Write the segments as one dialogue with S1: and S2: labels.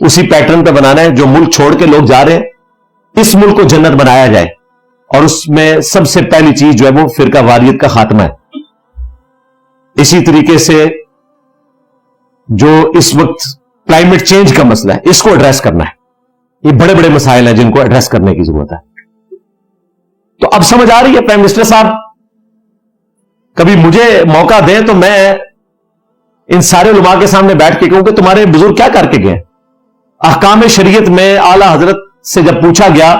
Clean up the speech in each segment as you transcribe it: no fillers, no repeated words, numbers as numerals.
S1: اسی پیٹرن پہ بنانا ہے. جو ملک چھوڑ کے لوگ جا رہے ہیں, اس ملک کو جنت بنایا جائے, اور اس میں سب سے پہلی چیز جو ہے وہ فرقہ واریت کا خاتمہ ہے. اسی طریقے سے جو اس وقت کلائمیٹ چینج کا مسئلہ ہے, اس کو ایڈریس کرنا ہے. یہ بڑے بڑے مسائل ہیں جن کو ایڈریس کرنے کی ضرورت ہے. تو اب سمجھ آ رہی ہے پرائم منسٹر صاحب, کبھی مجھے موقع دیں تو میں ان سارے علماء کے سامنے بیٹھ کے کہوں کہ تمہارے بزرگ کیا کر کے گئے. احکام شریعت میں اعلی حضرت سے جب پوچھا گیا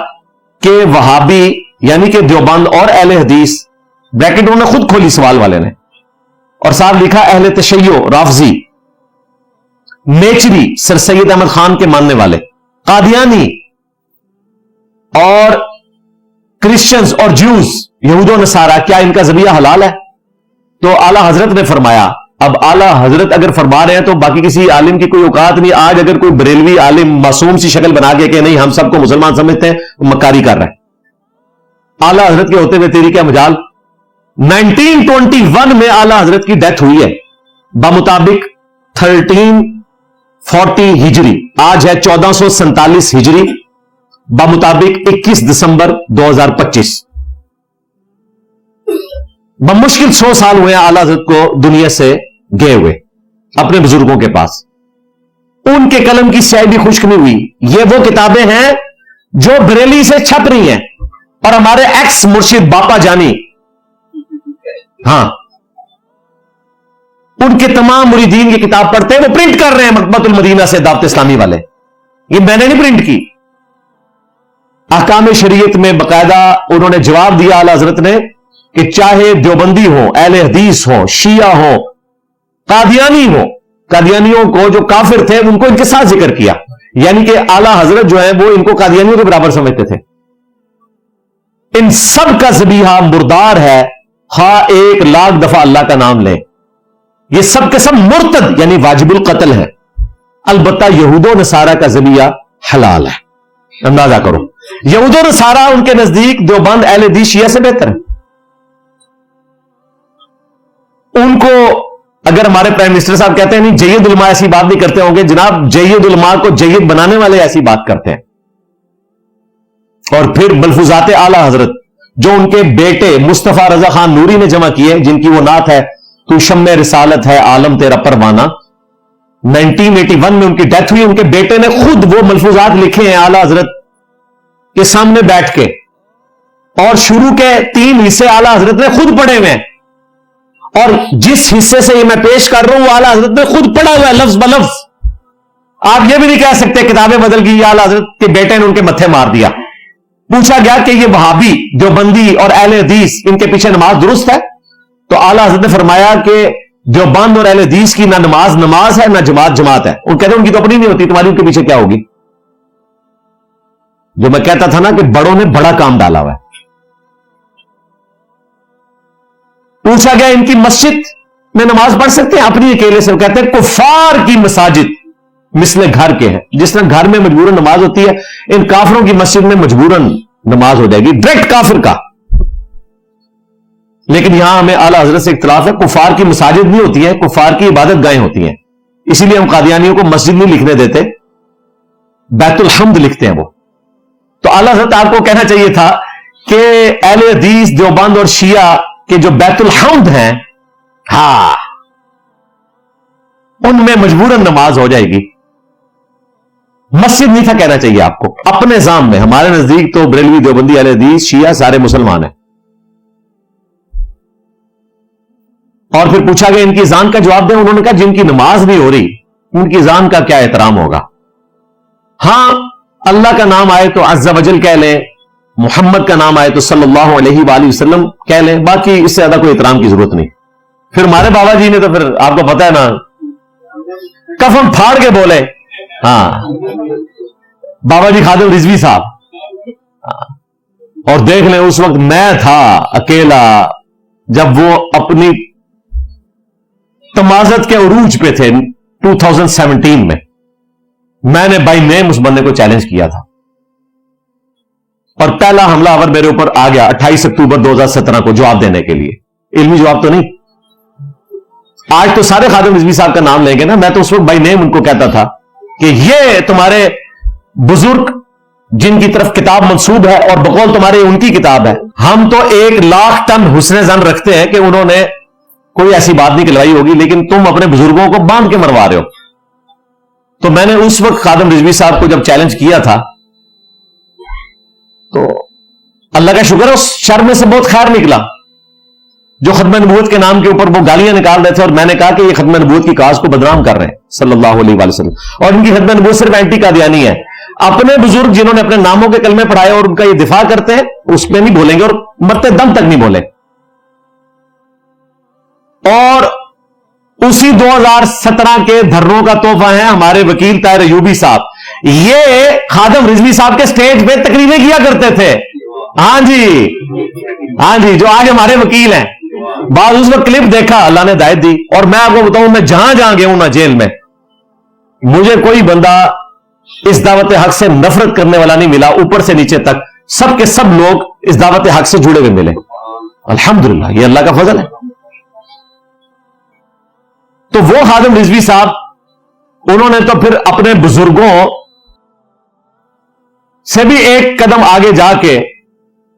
S1: کہ وہابی یعنی کہ دیوبند اور اہل حدیث, بریکٹ انہوں نے خود کھولی سوال والے نے, اور صاحب لکھا اہل تشیع, رافضی, نیچری, سر سید احمد خان کے ماننے والے, قادیانی اور کرسچنز اور جیوز, یہود و نصارہ, کیا ان کا ذبیحہ حلال ہے؟ تو اعلی حضرت نے فرمایا, اب اعلی حضرت اگر فرما رہے ہیں تو باقی کسی عالم کی کوئی اوقات نہیں. آج اگر کوئی بریلوی عالم معصوم سی شکل بنا کے کہ نہیں ہم سب کو مسلمان سمجھتے ہیں, وہ مکاری کر رہے ہیں. اعلی حضرت کے ہوتے ہوئے تیری کیا مجال. 1921 میں اعلی حضرت کی ڈیتھ ہوئی ہے بمطابق 1340 ہجری, آج ہے 1447 ہجری, بمطابق 21 دسمبر 2025. بمشکل 100 سال ہوئے اعلی حضرت کو دنیا سے گئے ہوئے اپنے بزرگوں کے پاس. ان کے قلم کی سیاہی بھی خشک نہیں ہوئی. یہ وہ کتابیں ہیں جو بریلی سے چھپ رہی ہیں, اور ہمارے ایکس مرشد باپا جانی, ہاں, ان کے تمام مریدین کی کتاب پڑھتے ہیں, وہ پرنٹ کر رہے ہیں مکتبۃ المدینہ سے دعوت اسلامی والے. یہ میں نے نہیں پرنٹ کی. احکام شریعت میں باقاعدہ انہوں نے جواب دیا اعلی حضرت نے کہ چاہے دیوبندی ہو, اہل حدیث ہو, شیعہ ہو, قادیانی ہو, قادیانیوں کو جو کافر تھے ان کو ان کے ساتھ ذکر کیا, یعنی کہ اعلی حضرت جو ہے وہ ان کو قادیانیوں کے برابر سمجھتے تھے. ان سب کا ذبیحہ مردار ہے, ہاں 1,00,000 دفعہ اللہ کا نام لیں. یہ سب کے سب مرتد یعنی واجب القتل ہے. البتہ یہود و نصارہ کا ذبیحہ حلال ہے. اندازہ کرو, یہود و نصارہ ان کے نزدیک دیوبند اہل حدیث شیعہ سے بہتر ہے. ان کو اگر ہمارے پرائم منسٹر صاحب کہتے ہیں نہیں جید علماء ایسی بات نہیں کرتے ہوں گے, جناب جید علماء کو جید بنانے والے ایسی بات کرتے ہیں. اور پھر ملفوظات اعلی حضرت جو ان کے بیٹے مصطفیٰ رضا خان نوری نے جمع کیے, جن کی وہ نعت ہے تو شمع رسالت ہے عالم تیرا پروانہ, 1981 میں ان کی ڈیتھ ہوئی. ان کے بیٹے نے خود وہ ملفوظات لکھے ہیں اعلی حضرت کے سامنے بیٹھ کے, اور شروع کے 3 حصے اعلی حضرت نے خود پڑھے ہوئے ہیں, اور جس حصے سے یہ میں پیش کر رہا ہوں وہ اعلی حضرت نے خود پڑھا ہوا ہے لفظ بلفظ. آپ یہ بھی نہیں کہہ سکتے کتابیں بدل گئی, اعلی حضرت کے بیٹے نے ان کے متھے مار دیا. پوچھا گیا کہ یہ وہابی, دیوبندی اور اہل حدیث ان کے پیچھے نماز درست ہے؟ تو اعلی حضرت نے فرمایا کہ دیوبند اور اہل حدیث کی نہ نماز ہے نہ جماعت ہے. وہ کہتے ہیں ان کی تو اپنی نہیں ہوتی, تمہاری ان کے پیچھے کیا ہوگی؟ جو میں کہتا تھا نا کہ بڑوں نے بڑا کام ڈالا ہوا ہے. پوچھا گیا ان کی مسجد میں نماز پڑھ سکتے ہیں اپنی اکیلے سے؟ وہ کہتے ہیں کفار کی مساجد مثل گھر کے ہیں. جس طرح گھر میں مجبوراً نماز ہوتی ہے, ان کافروں کی مسجد میں مجبوراً نماز ہو جائے گی, ڈائریکٹ کافر کا. لیکن یہاں ہمیں اعلی حضرت سے اختلاف ہے, کفار کی مساجد نہیں ہوتی ہیں, کفار کی عبادت گاہیں ہوتی ہیں. اسی لیے ہم قادیانیوں کو مسجد نہیں لکھنے دیتے, بیت الحمد لکھتے ہیں وہ. تو اعلی حضرت آپ کو کہنا چاہیے تھا کہ اہل حدیث دیوبند اور شیعہ کہ جو بیت الحمد ہیں, ہاں ان میں مجبوراً نماز ہو جائے گی. مسجد نہیں تھا کہنا چاہیے آپ کو. اپنے نظام میں ہمارے نزدیک تو بریلوی, دیوبندی, اہل حدیث, شیعہ سارے مسلمان ہیں. اور پھر پوچھا گیا ان کی اذان کا جواب دیں. انہوں نے کہا جن کی نماز نہیں ہو رہی ان کی اذان کا کیا احترام ہوگا. ہاں اللہ کا نام آئے تو عز و جل کہہ لیں, محمد کا نام آئے تو صلی اللہ علیہ وآلہ وسلم کہہ لیں, باقی اس سے زیادہ کوئی احترام کی ضرورت نہیں. پھر ہمارے بابا جی نے تو پھر آپ کو پتہ ہے نا, کفن پھاڑ کے بولے. ہاں بابا جی خادم رضوی صاحب, اور دیکھ لیں اس وقت میں تھا اکیلا جب وہ اپنی تمازت کے عروج پہ تھے 2017 میں نے بائی نیم اس بندے کو چیلنج کیا تھا, اور پہلا حملہ آور میرے اوپر آ گیا 28 اکتوبر 2017 کو جواب دینے کے لیے. علمی جواب تو نہیں. آج تو سارے خادم رضوی صاحب کا نام لیں گے نا, میں تو اس وقت بائی نیم ان کو کہتا تھا کہ یہ تمہارے بزرگ جن کی طرف کتاب منسوب ہے اور بقول تمہارے ان کی کتاب ہے، ہم تو 1,00,000 ٹن حسن ظن رکھتے ہیں کہ انہوں نے کوئی ایسی بات نہیں کہلوائی ہوگی، لیکن تم اپنے بزرگوں کو باندھ کے مروا رہے ہو. تو میں نے اس وقت خادم رضوی صاحب کو جب چیلنج کیا تھا تو اللہ کا شکر ہے اس شر میں سے بہت خیر نکلا. جو ختم نبوت کے نام کے اوپر وہ گالیاں نکال رہے تھے اور میں نے کہا کہ یہ ختم نبوت کی کاز کو بدنام کر رہے ہیں صلی اللہ علیہ وآلہ وسلم، اور ان کی ختم نبوت صرف اینٹی قادیانی ہے. اپنے بزرگ جنہوں نے اپنے ناموں کے کلمے پڑھائے اور ان کا یہ دفاع کرتے ہیں اس پہ نہیں بولیں گے اور مرتے دم تک نہیں بولے. اور اسی 2017 کے دھرنوں کا تحفہ ہیں ہمارے وکیل طاہر ایوبی صاحب. یہ خادم رضوی صاحب کے سٹیج پہ تقریریں کیا کرتے تھے. ہاں جی جو آج ہمارے وکیل ہیں. بعض اس وقت کلپ دیکھا، اللہ نے ہدایت دی. اور میں آپ کو بتاؤں، میں جہاں گیا ہوں نا جیل میں، مجھے کوئی بندہ اس دعوت حق سے نفرت کرنے والا نہیں ملا. اوپر سے نیچے تک سب کے سب لوگ اس دعوت حق سے جڑے ہوئے ملے. الحمدللہ، یہ اللہ کا فضل ہے. تو وہ خادم رضوی صاحب انہوں نے تو پھر اپنے بزرگوں سے بھی ایک قدم آگے جا کے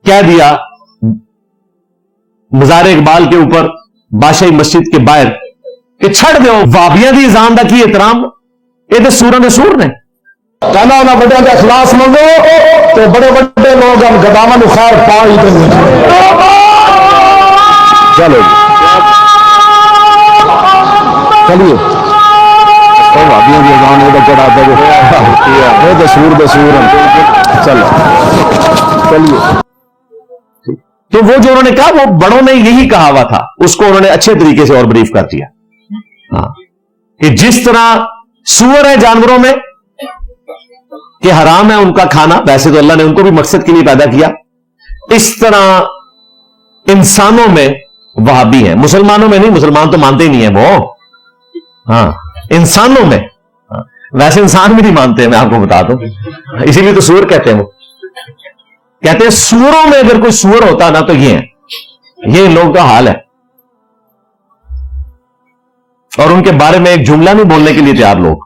S1: کہہ دیا مزار اقبال کے اوپر بادشاہی مسجد کے باہر کہ چھڑ دو وابیاں دی اذان دا کی احترام، یہ تو سورہ نے سور نے کہنا ہونا بڑے کا اخلاص منگو تو بڑے بڑے لوگ ہم گدامن خیر پا ہی دیں گے. چلو چلیے وابیاں دی اذان یہ چڑھا دے تو سور بسور چلو چلیے. تو وہ جو انہوں نے کہا وہ بڑوں نے یہی کہا ہوا تھا، اس کو انہوں نے اچھے طریقے سے اور بریف کر دیا. ہاں کہ جس طرح سور ہے جانوروں میں کہ حرام ہے ان کا کھانا، ویسے تو اللہ نے ان کو بھی مقصد کے لیے پیدا کیا، اس طرح انسانوں میں وہابی ہیں. مسلمانوں میں نہیں، مسلمان تو مانتے ہی نہیں ہیں وہ. ہاں انسانوں میں، ویسے انسان بھی نہیں مانتے، میں آپ کو بتا دوں، اسی لیے تو سور کہتے ہیں. وہ کہتے ہیں سوروں میں اگر کوئی سور ہوتا نا تو یہ ہے، یہ لوگوں کا حال ہے. اور ان کے بارے میں ایک جملہ نہیں بولنے کے لیے تیار لوگ،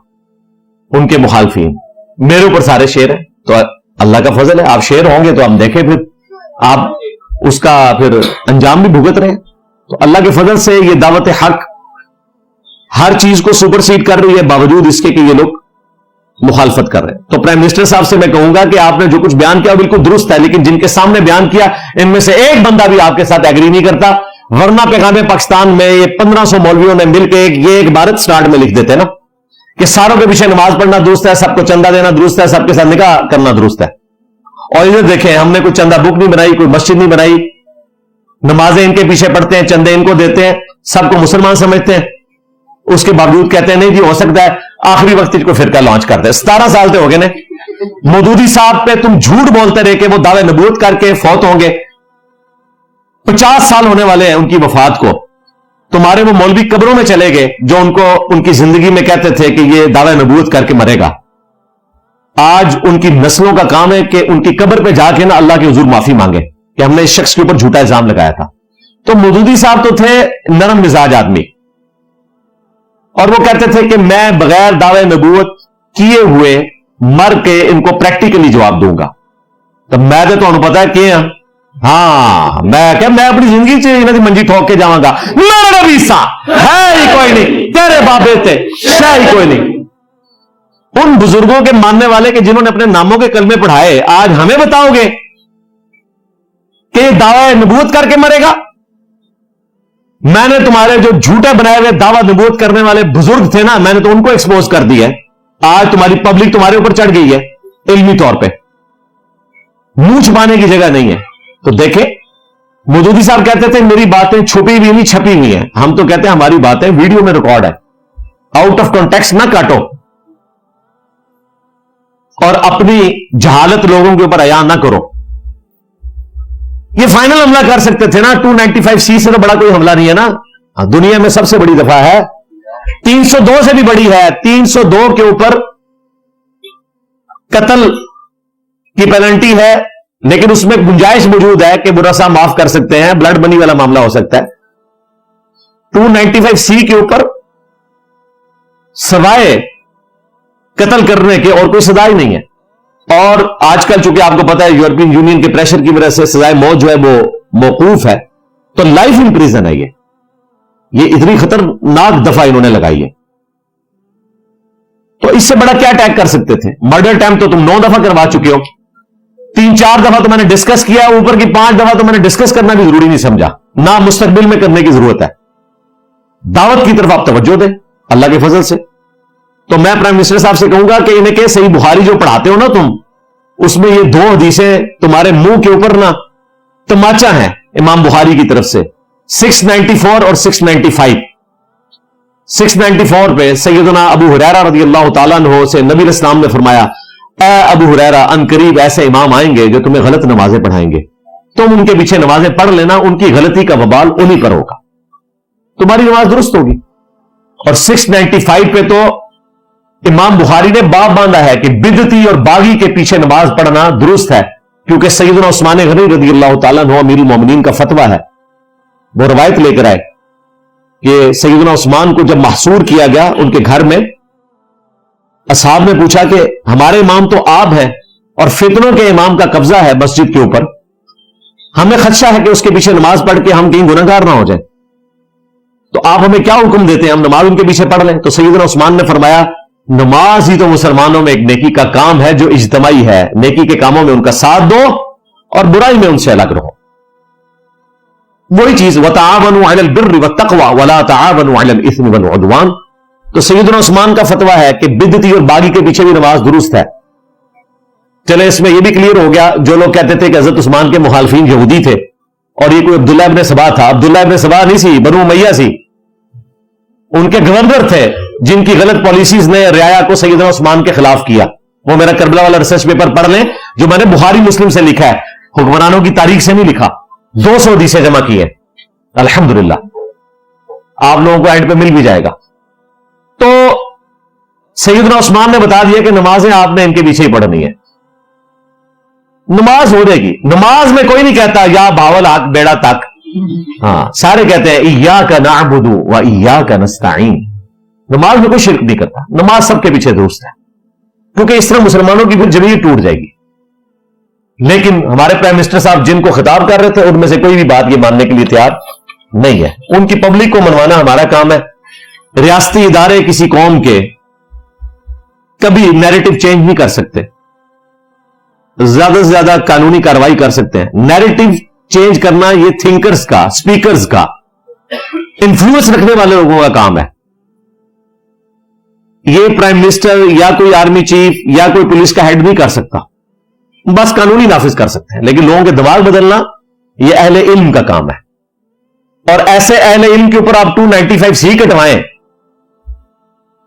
S1: ان کے مخالفین. میرے اوپر سارے شیر ہیں تو اللہ کا فضل ہے، آپ شیر ہوں گے تو ہم دیکھیں پھر آپ اس کا پھر انجام بھی بھگت رہے ہیں. تو اللہ کے فضل سے یہ دعوت حق ہر چیز کو سپر سیڈ کر رہی ہے، باوجود اس کے کہ یہ لوگ مخالفت کر رہے ہیں. تو پرائم منسٹر صاحب سے میں کہوں گا کہ آپ نے جو کچھ بیان کیا وہ بالکل درست ہے، لیکن جن کے سامنے بیان کیا ان میں سے ایک بندہ بھی آپ کے ساتھ ایگری نہیں کرتا. ورنہ پیغام پاکستان میں یہ 1500 مولویوں نے مل کے ایک عبارت سٹارٹ میں لکھ دیتے نا کہ ساروں کے پیچھے نماز پڑھنا درست ہے، سب کو چندہ دینا درست ہے، سب کے ساتھ نکاح کرنا درست ہے. اور ادھر دیکھیں، ہم نے کوئی چندہ بک نہیں بنائی، کوئی مسجد نہیں بنائی، نمازیں ان کے پیچھے پڑھتے ہیں، چندے ان کو دیتے ہیں، سب کو مسلمان سمجھتے ہیں. اس کے باوجود کہتے ہیں نہیں جی ہو سکتا ہے آخری وقت کو فرقہ لانچ کرتے ہیں. 17 سال سے ہو گئے نا مودودی صاحب پہ تم جھوٹ بولتے رہے کہ وہ دعوے نبوت کر کے فوت ہوں گے. 50 سال ہونے والے ہیں ان کی وفات کو. تمہارے وہ مولوی قبروں میں چلے گئے جو ان کو ان کی زندگی میں کہتے تھے کہ یہ دعوے نبوت کر کے مرے گا. آج ان کی نسلوں کا کام ہے کہ ان کی قبر پہ جا کے نا اللہ کے حضور معافی مانگے کہ ہم نے اس شخص کے اوپر جھوٹا الزام لگایا تھا. تو مودودی صاحب تو تھے نرم مزاج آدمی، اور وہ کہتے تھے کہ میں بغیر دعوے نبوت کیے ہوئے مر کے ان کو پریکٹیکلی جواب دوں گا. تو میں تو تمہیں پتا ہے کہ ہاں میں اپنی زندگی سے انہوں کی منجی ٹھوک کے جاؤں گا. میرا نبی سا ہے ہی کوئی نہیں، تیرے بابے تھے شاہ ہی کوئی نہیں. ان بزرگوں کے ماننے والے کہ جنہوں نے اپنے ناموں کے کلمے پڑھائے، آج ہمیں بتاؤ گے کہ یہ دعوی نبوت کر کے مرے گا؟ میں نے تمہارے جو جھوٹے بنائے ہوئے دعوی نبوت کرنے والے بزرگ تھے نا، میں نے تو ان کو ایکسپوز کر دیا ہے. آج تمہاری پبلک تمہارے اوپر چڑھ گئی ہے علمی طور پہ، منہ چھپانے کی جگہ نہیں ہے. تو دیکھیں مودودی صاحب کہتے تھے میری باتیں چھپی ہوئی نہیں چھپی ہوئی ہیں. ہم تو کہتے ہیں ہماری باتیں ویڈیو میں ریکارڈ ہے، آؤٹ آف کانٹیکسٹ نہ کاٹو اور اپنی جہالت لوگوں کے اوپر عیاں نہ کرو. یہ فائنل حملہ کر سکتے تھے نا، 295C سے تو بڑا کوئی حملہ نہیں ہے نا. دنیا میں سب سے بڑی دفعہ ہے، 302 سے بھی بڑی ہے. 302 کے اوپر قتل کی پینلٹی ہے، لیکن اس میں گنجائش موجود ہے کہ برا صاحب معاف کر سکتے ہیں، بلڈ منی والا معاملہ ہو سکتا ہے. 295C کے اوپر سوائے قتل کرنے کے اور کوئی سزا ہی نہیں ہے. اور آج کل چونکہ آپ کو پتا ہے یورپین یونین کے پریشر کی وجہ سے سزائے موت جو ہے وہ موقوف ہے, تو لائف ان پریزن ہے. یہ اتنی خطرناک دفعہ انہوں نے لگائی ہے. تو اس سے بڑا کیا اٹیک کر سکتے تھے؟ مرڈر اٹیمپٹ تو تم 9 دفعہ کروا چکے ہو, 3-4 دفعہ تو میں نے ڈسکس کیا, اوپر کی 5 دفعہ تو میں نے ڈسکس کرنا بھی ضروری نہیں سمجھا, نہ مستقبل میں کرنے کی ضرورت ہے. دعوت کی طرف آپ توجہ دیں اللہ کے فضل سے. تو میں پرائم منسٹر صاحب سے کہوں گا کہ انہیں کہ صحیح بخاری جو پڑھاتے ہو نا تم, اس میں یہ 2 حدیثیں تمہارے منہ کے اوپر نا تماچا ہیں امام بخاری کی طرف سے, 694 اور 695. 694 پہ سیدنا ابو ہریرہ رضی اللہ تعالیٰ عنہ سے نبی علیہ السلام نے فرمایا, اے ابو ہریرہ ان قریب ایسے امام آئیں گے جو تمہیں غلط نمازیں پڑھائیں گے, تم ان کے پیچھے نمازیں پڑھ لینا, ان کی غلطی کا وبال انہی پر ہوگا, تمہاری نماز درست ہوگی. اور 695 پہ تو امام بخاری نے باب باندھا ہے کہ بدعتی اور باغی کے پیچھے نماز پڑھنا درست ہے, کیونکہ سیدنا عثمان غنی رضی اللہ تعالیٰ عنہ امیر المومنین کا فتویٰ ہے. وہ روایت لے کر آئے کہ سیدنا عثمان کو جب محصور کیا گیا ان کے گھر میں, اصحاب نے پوچھا کہ ہمارے امام تو آپ ہیں اور فتنوں کے امام کا قبضہ ہے مسجد کے اوپر, ہمیں خدشہ ہے کہ اس کے پیچھے نماز پڑھ کے ہم کہیں گنہگار نہ ہو جائیں, تو آپ ہمیں کیا حکم دیتے ہیں, ہم نماز ان کے پیچھے پڑھ لیں؟ تو سیدنا عثمان نے فرمایا نماز ہی تو مسلمانوں میں ایک نیکی کا کام ہے جو اجتماعی ہے, نیکی کے کاموں میں ان کا ساتھ دو اور برائی میں ان سے الگ رہو. وہی چیز وَتَعَاوَنُوا عَلَى الْبِرِّ وَالتَّقْوَى وَلَا تَعَاوَنُوا عَلَى الْإِثْمِ وَالْعُدْوَانِ. تو سیدنا عثمان کا فتویٰ ہے کہ بدعتی اور باغی کے پیچھے بھی نماز درست ہے. چلے اس میں یہ بھی کلیئر ہو گیا, جو لوگ کہتے تھے کہ حضرت عثمان کے مخالفین یہودی تھے اور یہ کوئی عبداللہ ابن سبا تھا, عبداللہ ابن سبا نہیں سی, بنو امیہ سی, ان کے گورنر تھے جن کی غلط پالیسیز نے رعایا کو سیدنا عثمان کے خلاف کیا. وہ میرا کربلا والا ریسرچ پیپر پڑھ لیں جو میں نے بخاری مسلم سے لکھا ہے, حکمرانوں کی تاریخ سے نہیں لکھا, 200 حدیثیں جمع کی ہیں الحمدللہ, آپ لوگوں کو اینڈ پہ مل بھی جائے گا. تو سیدنا عثمان نے بتا دیا کہ نمازیں آپ نے ان کے پیچھے ہی پڑھنی ہے, نماز ہو جائے گی. نماز میں کوئی نہیں کہتا یا باول آگ بیڑا تک, ہاں سارے کہتے ہیں ایاک نعبد و ایاک نستعین. نماز میں کوئی شرک نہیں کرتا, نماز سب کے پیچھے درست ہے, کیونکہ اس طرح مسلمانوں کی پھر جمعیت ٹوٹ جائے گی. لیکن ہمارے پرائم منسٹر صاحب جن کو خطاب کر رہے تھے ان میں سے کوئی بھی بات یہ ماننے کے لیے تیار نہیں ہے. ان کی پبلک کو منوانا ہمارا کام ہے. ریاستی ادارے کسی قوم کے کبھی نیریٹو چینج نہیں کر سکتے, زیادہ سے زیادہ قانونی کارروائی کر سکتے ہیں. نیریٹو چینج کرنا یہ تھنکرز کا, سپیکرز کا, انفلوئنس رکھنے والے لوگوں کا کام ہے. یہ پرائم منسٹر یا کوئی آرمی چیف یا کوئی پولیس کا ہیڈ نہیں کر سکتا, بس قانونی نافذ کر سکتے ہیں. لیکن لوگوں کے دماغ بدلنا یہ اہل علم کا کام ہے. اور ایسے اہل علم کے اوپر آپ 295C کٹوائیں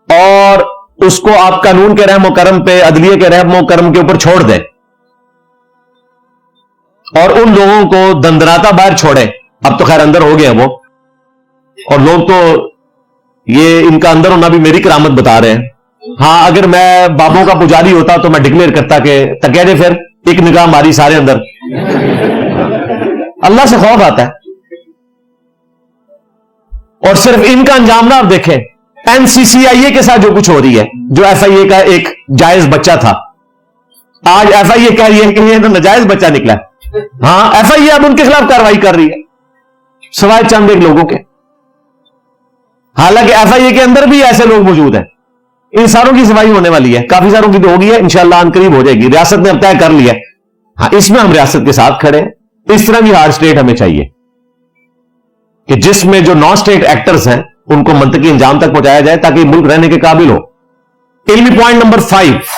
S1: اور اس کو آپ قانون کے رحم و کرم پہ, عدلیہ کے رحم و کرم کے اوپر چھوڑ دیں اور ان لوگوں کو دندراتا باہر چھوڑیں. اب تو خیر اندر ہو گئے وہ, اور لوگ تو یہ ان کا اندر ہونا بھی میری کرامت بتا رہے ہیں. ہاں اگر میں بابوں کا پجاری ہوتا تو میں ڈکلیئر کرتا کہ تکیرے پھر ایک نگاہ ماری سارے اندر. اللہ سے خوف آتا ہے. اور صرف ان کا انجام نہ آپ دیکھیں, NCCIA کے ساتھ جو کچھ ہو رہی ہے, جو FIA کا ایک جائز بچہ تھا, آج FIA کہہ رہی ہے کہ یہ تو ناجائز بچہ نکلا ہے. ہاں FIA اب ان کے خلاف کارروائی کر رہی ہے سوائے چند ایک لوگوں کے. حالانکہ FIA کے اندر بھی ایسے لوگ موجود ہیں. ان ساروں کی صفائی ہونے والی ہے, کافی ساروں کی تو ہوگی ہے, انشاءاللہ ان قریب ہو جائے گی. ریاست نے اب طے کر لیا ہے. ہاں اس میں ہم ریاست کے ساتھ کھڑے ہیں. اس طرح بھی ہر اسٹیٹ ہمیں چاہیے کہ جس میں جو نان اسٹیٹ ایکٹرز ہیں ان کو منطقی انجام تک پہنچایا جائے تاکہ ملک رہنے کے قابل ہو. علمی پوائنٹ نمبر 5,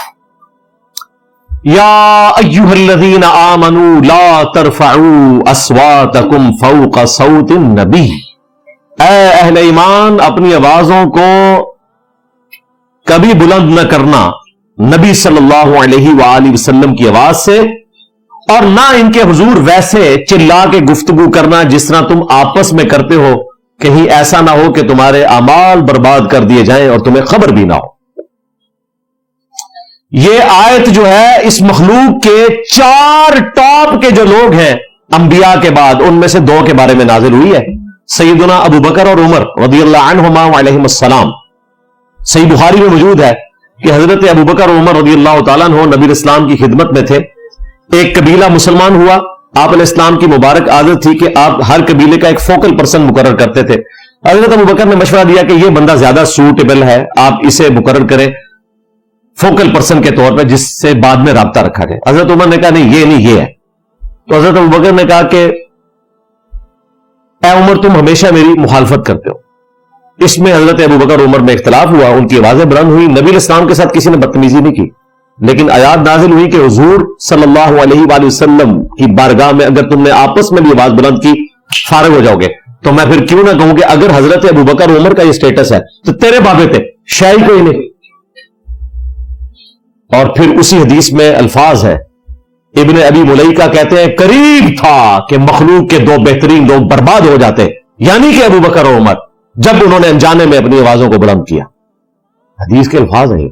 S1: یا ایھا الذین آمنوا لا ترفعوا اصواتکم فوق صوت النبی. اے اہل ایمان, اپنی آوازوں کو کبھی بلند نہ کرنا نبی صلی اللہ علیہ وآلہ وسلم کی آواز سے, اور نہ ان کے حضور ویسے چلا کے گفتگو کرنا جس طرح تم آپس میں کرتے ہو, کہیں ایسا نہ ہو کہ تمہارے اعمال برباد کر دیے جائیں اور تمہیں خبر بھی نہ ہو. یہ آیت جو ہے اس مخلوق کے 4 ٹاپ کے جو لوگ ہیں انبیاء کے بعد, ان میں سے 2 کے بارے میں نازل ہوئی ہے, سیدنا ابو بکر اور عمر رضی اللہ عنہما وعلیہم السلام. صحیح بخاری میں موجود ہے کہ حضرت ابو بکر عمر رضی اللہ تعالیٰ عنہ نبی اسلام کی خدمت میں تھے. ایک قبیلہ مسلمان ہوا. آپ علیہ السلام کی مبارک عادت تھی کہ آپ ہر قبیلے کا ایک فوکل پرسن مقرر کرتے تھے. حضرت ابو بکر نے مشورہ دیا کہ یہ بندہ زیادہ سوٹیبل ہے, آپ اسے مقرر کریں فوکل پرسن کے طور پہ جس سے بعد میں رابطہ رکھا جائے. حضرت عمر نے کہا نہیں یہ ہے. تو حضرت ابو بکر نے کہا کہ اے عمر تم ہمیشہ میری مخالفت کرتے ہو. اس میں حضرت ابو بکر عمر میں اختلاف ہوا, ان کی آوازیں بلند ہوئی. نبی علیہ السلام کے ساتھ کسی نے بدتمیزی نہیں کی, لیکن آیات نازل ہوئی کہ حضور صلی اللہ علیہ وآلہ وسلم کی بارگاہ میں اگر تم نے آپس میں بھی آواز بلند کی فارغ ہو جاؤ گے. تو میں پھر کیوں نہ کہوں کہ اگر حضرت ابو بکر عمر کا یہ سٹیٹس ہے تو تیرے بابے تھے شاہی کوئی نہیں. اور پھر اسی حدیث میں الفاظ ہے, ابن ابی ملیکہ کہتے ہیں قریب تھا کہ مخلوق کے دو بہترین لوگ برباد ہو جاتے, یعنی کہ ابو بکر اور عمر, جب انہوں نے انجانے میں اپنی آوازوں کو بلند کیا. حدیث کے الفاظ ہیں.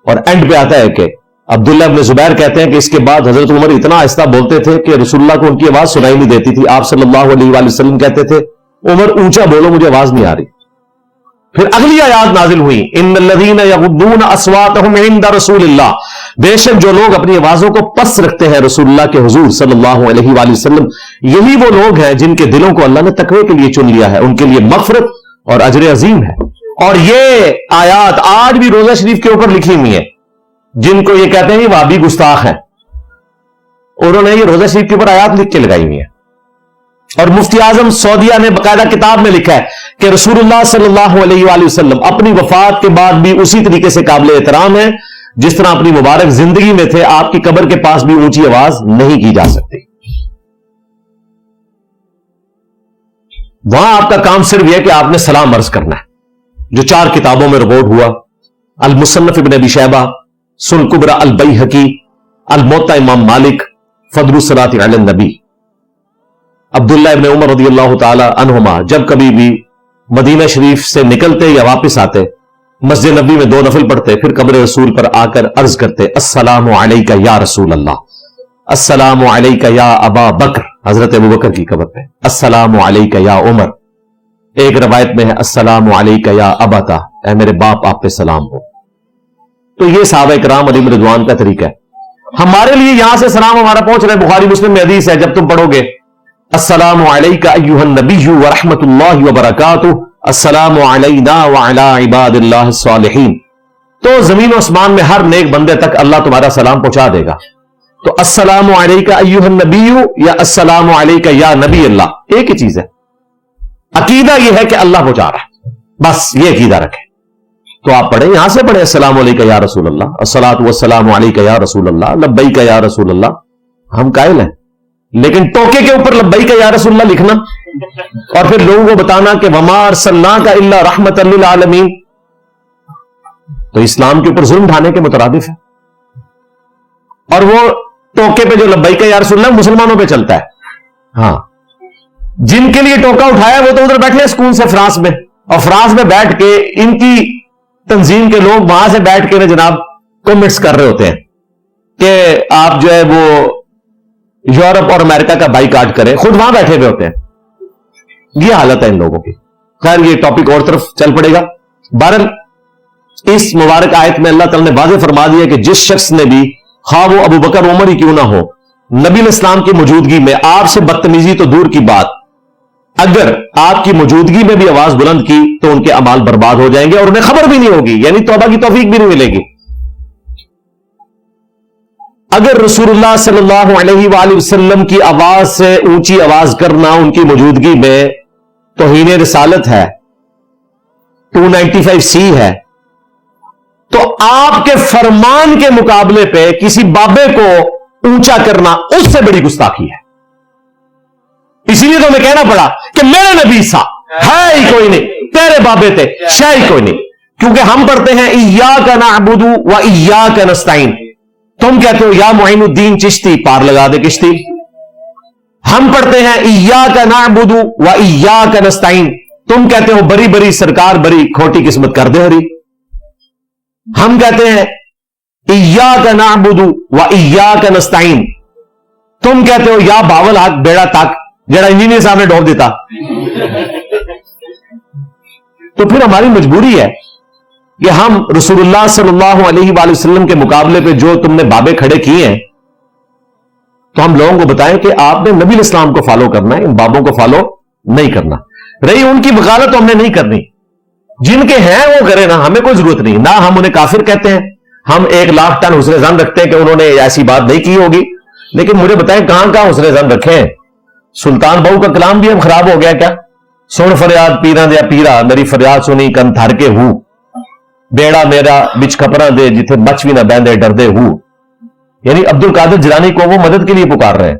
S1: اور اینڈ پہ آتا ہے کہ عبداللہ ابن زبیر کہتے ہیں کہ اس کے بعد حضرت عمر اتنا آہستہ بولتے تھے کہ رسول اللہ کو ان کی آواز سنائی نہیں دیتی تھی. آپ صلی اللہ علیہ وآلہ وسلم کہتے تھے عمر اونچا بولو مجھے آواز نہیں آ رہی. پھر اگلی آیات نازل ہوئی, ان الذین یغضون اصواتهم عند رسول اللہ, بے شک جو لوگ اپنی آوازوں کو پست رکھتے ہیں رسول اللہ کے حضور صلی اللہ علیہ وآلہ وسلم, یہی وہ لوگ ہیں جن کے دلوں کو اللہ نے تقوی کے لیے چن لیا ہے, ان کے لیے مغفرت اور اجر عظیم ہے. اور یہ آیات آج بھی روزہ شریف کے اوپر لکھی ہوئی ہیں. جن کو یہ کہتے ہیں یہ وہابی گستاخ ہیں, انہوں نے یہ روزہ شریف کے اوپر آیات لکھ کے لگائی ہوئی ہیں. اور مفتی اعظم سعودیہ نے باقاعدہ کتاب میں لکھا ہے کہ رسول اللہ صلی اللہ علیہ وآلہ وسلم اپنی وفات کے بعد بھی اسی طریقے سے قابل احترام ہے جس طرح اپنی مبارک زندگی میں تھے. آپ کی قبر کے پاس بھی اونچی آواز نہیں کی جا سکتی. وہاں آپ کا کام صرف یہ کہ آپ نے سلام عرض کرنا ہے, جو 4 کتابوں میں رپورٹ ہوا, المصنف ابن ابی شیبہ, سنن کبری البیہقی, الموطا امام مالک, فضل الصلاۃ علی النبی. عبداللہ ابن عمر رضی اللہ تعالی عنہما جب کبھی بھی مدینہ شریف سے نکلتے یا واپس آتے, مسجد نبوی میں 2 نفل پڑھتے, پھر قبر رسول پر آ کر عرض کرتے السلام علیکہ یا رسول اللہ, السلام علیکہ یا ابا بکر, حضرت ابو بکر کی قبر پہ, السلام علیکہ یا عمر. ایک روایت میں ہے السلام علیکہ یا ابتا, اے میرے باپ آپ پہ سلام ہو. تو یہ صحابہ کرام علیہم رضوان کا طریقہ ہے. ہمارے لیے یہاں سے سلام ہمارا پہنچ رہا ہے. بخاری مسلم میں حدیث ہے, جب تم پڑھو گے السلام علیکہ ایھا النبی ورحمۃ اللہ وبرکاتہ, السلام علینا وعلی عباد اللہ الصالحین, تو زمین و آسمان میں ہر نیک بندے تک اللہ تمہارا سلام پہنچا دے گا. تو السلام علیکہ ایھا النبی یا السلام علیکہ یا نبی اللہ ایک ہی چیز ہے. عقیدہ یہ ہے کہ اللہ پہنچا رہا ہے, بس یہ عقیدہ رکھیں. تو آپ پڑھیں, یہاں سے پڑھیں السلام علیکہ یا رسول اللہ, الصلاۃ والسلام علیکہ یا رسول اللہ, لبیک یا رسول اللہ. ہم قائل ہیں, لیکن ٹوکے کے اوپر لبیک یا رسول اللہ لکھنا اور پھر لوگوں کو بتانا کہ وما ارسلناک الا رحمۃ للعالمین, تو اسلام کے اوپر ظلم ڈھانے کے مترادف ہے. اور وہ ٹوکے پہ جو لبیک یا رسول اللہ مسلمانوں پہ چلتا ہے. ہاں, جن کے لیے ٹوکا اٹھایا وہ تو ادھر بیٹھے سکون سے فرانس میں, اور فرانس میں بیٹھ کے ان کی تنظیم کے لوگ وہاں سے بیٹھ کے جناب کمنٹس کر رہے ہوتے ہیں کہ آپ جو ہے وہ یورپ اور امریکہ کا بائیکاٹ کریں, خود وہاں بیٹھے ہوئے ہوتے ہیں. یہ حالت ہے ان لوگوں کی. خیر یہ ٹاپک اور طرف چل پڑے گا. بہرحال اس مبارک آیت میں اللہ تعالیٰ نے واضح فرما دیا کہ جس شخص نے بھی, خواہ وہ ابو بکر عمر ہی کیوں نہ ہو, نبی علیہ السلام کی موجودگی میں آپ سے بدتمیزی تو دور کی بات, اگر آپ کی موجودگی میں بھی آواز بلند کی تو ان کے اعمال برباد ہو جائیں گے اور انہیں خبر بھی نہیں ہوگی, یعنی توبہ کی توفیق بھی نہیں ملے گی. اگر رسول اللہ صلی اللہ علیہ وآلہ وسلم کی آواز سے اونچی آواز کرنا ان کی موجودگی میں توہین رسالت ہے, 295C ہے, تو آپ کے فرمان کے مقابلے پہ کسی بابے کو اونچا کرنا اس سے بڑی گستاخی ہے. اسی لیے تو ہمیں کہنا پڑا کہ میرے نبی سا ہے ہی کوئی نہیں, تیرے بابے تھے شے ہی کوئی نہیں. کیونکہ ہم پڑھتے ہیں ایاک نعبد و ایاک نستعین, تم کہتے ہو یا معین الدین چشتی پار لگا دے کشتی. ہم پڑھتے ہیں ایاک نعبد و ایاک نستعین, تم کہتے ہو بری بری سرکار بری کھوٹی قسمت کر دے ہری. ہم کہتے ہیں ایاک نعبد و ایاک نستعین, تم کہتے ہو یا باول حق بیڑا تک جڑا انجینئر صاحب نے ڈوب دیتا. تو پھر ہماری مجبوری ہے کہ ہم رسول اللہ صلی اللہ علیہ وآلہ وسلم کے مقابلے پہ جو تم نے بابے کھڑے کیے ہیں تو ہم لوگوں کو بتائیں کہ آپ نے نبی الاسلام کو فالو کرنا ہے، ان بابوں کو فالو نہیں کرنا. رہی ان کی وکالت تو ہم نے نہیں کرنی، جن کے ہیں وہ کرے نا، ہمیں کوئی ضرورت نہیں. نہ ہم انہیں کافر کہتے ہیں، ہم 1,00,000 ٹن حسن ظن رکھتے ہیں کہ انہوں نے ایسی بات نہیں کی ہوگی، لیکن مجھے بتائیں کہاں کہاں حسن ظن رکھے ہیں. سلطان بہو کا کلام بھی ہم خراب ہو گیا کیا؟ سن فریاد پیرا دیا پیرا، میری فریاد سنی کن تھر کے ہوں، بیڑا میرا بچ کپڑا دے جتھے بچ بھی نہ بیندے ڈردے ہوں. یعنی عبد القادر جیلانی کو وہ مدد کے لیے پکار رہے ہیں،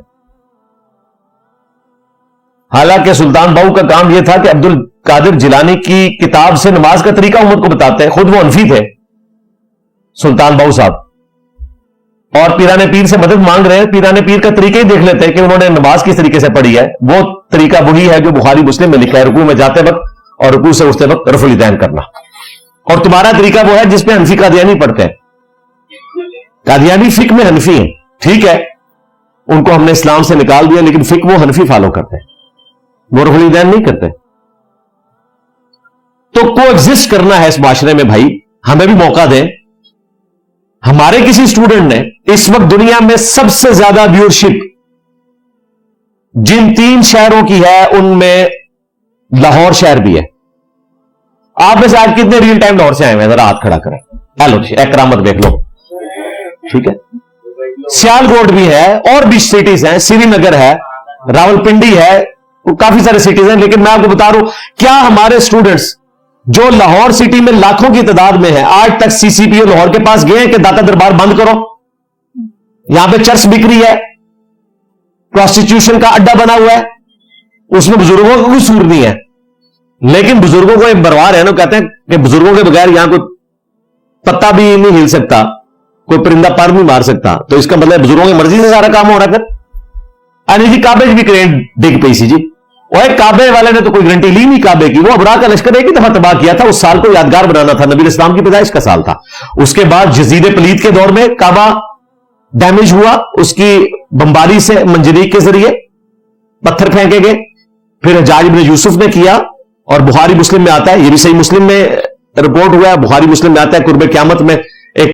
S1: حالانکہ سلطان بہو کا کام یہ تھا کہ عبد القادر جیلانی کی کتاب سے نماز کا طریقہ امت کو بتاتے ہیں. خود وہ حنفی تھے سلطان بہو صاحب، اور پیرانے پیر سے مدد مانگ رہے ہیں. پیرانے پیر کا طریقہ ہی دیکھ لیتے ہیں کہ انہوں نے نماز کس طریقے سے پڑھی ہے. وہ طریقہ وہی ہے جو بخاری مسلم میں لکھا ہے، رکوع میں جاتے وقت اور رکوع سے اٹھتے وقت رفع الیدین کرنا. اور تمہارا طریقہ وہ ہے جس پہ حنفی قادیانی پڑھتے ہیں. قادیانی فقہ میں حنفی ہیں، ٹھیک ہے، ان کو ہم نے اسلام سے نکال دیا، لیکن فقہ وہ حنفی فالو کرتے ہیں، وہ رفع الیدین نہیں کرتے. تو کو ایگزسٹ کرنا ہے اس معاشرے میں بھائی، ہمیں بھی موقع دیں. ہمارے کسی اسٹوڈنٹ نے اس وقت دنیا میں سب سے زیادہ ویورشپ جن 3 شہروں کی ہے ان میں لاہور شہر بھی ہے. آپ میں سے آج کتنے ریئل ٹائم لاہور سے آئے ہیں؟ ذرا ہاتھ کھڑا کریں. ہیلو جی، کرامت دیکھ لو، ٹھیک ہے. سیال کوٹ بھی ہے، اور بھی سٹیز ہیں، سری نگر ہے، راول پنڈی ہے، کافی سارے سٹیز ہیں. لیکن میں آپ کو بتا رہا ہوں، کیا ہمارے اسٹوڈنٹس جو لاہور سٹی میں لاکھوں کی تعداد میں ہیں آج تک سی سی پی او لاہور کے پاس گئے ہیں کہ داتا دربار بند کرو، یہاں پہ چرس بک رہی ہے، پروسٹیٹیوشن کا اڈا بنا ہوا ہے، اس میں بزرگوں کا کوئی قصور نہیں ہے، لیکن بزرگوں کو ایک بروار ہے نا، کہتے ہیں کہ بزرگوں کے بغیر یہاں کوئی پتا بھی نہیں ہل سکتا، کوئی پرندہ پر نہیں مار سکتا. تو اس کا مطلب بزرگوں کی مرضی سے سارا کام ہو رہا ہے. جی کعبے بھی کرین ڈگ پئی سی جی، وہ کعبے والے نے تو کوئی گارنٹی لی نہیں کعبے کی. وہ ابرا کا لشکر ایک ہی دفعہ تباہ کیا تھا، اس سال کو یادگار بنانا تھا، نبی اسلام کی پیدائش کا سال تھا. اس کے بعد یزید پلید کے دور میں کعبہ ڈیمیج ہوا، اس کی بمباری سے منجنیق کے ذریعے پتھر پھینکے گئے. پھر حجاج بن یوسف نے کیا، اور بخاری مسلم میں آتا ہے، یہ بھی صحیح مسلم میں رپورٹ ہوا ہے، بخاری مسلم میں آتا ہے قرب قیامت میں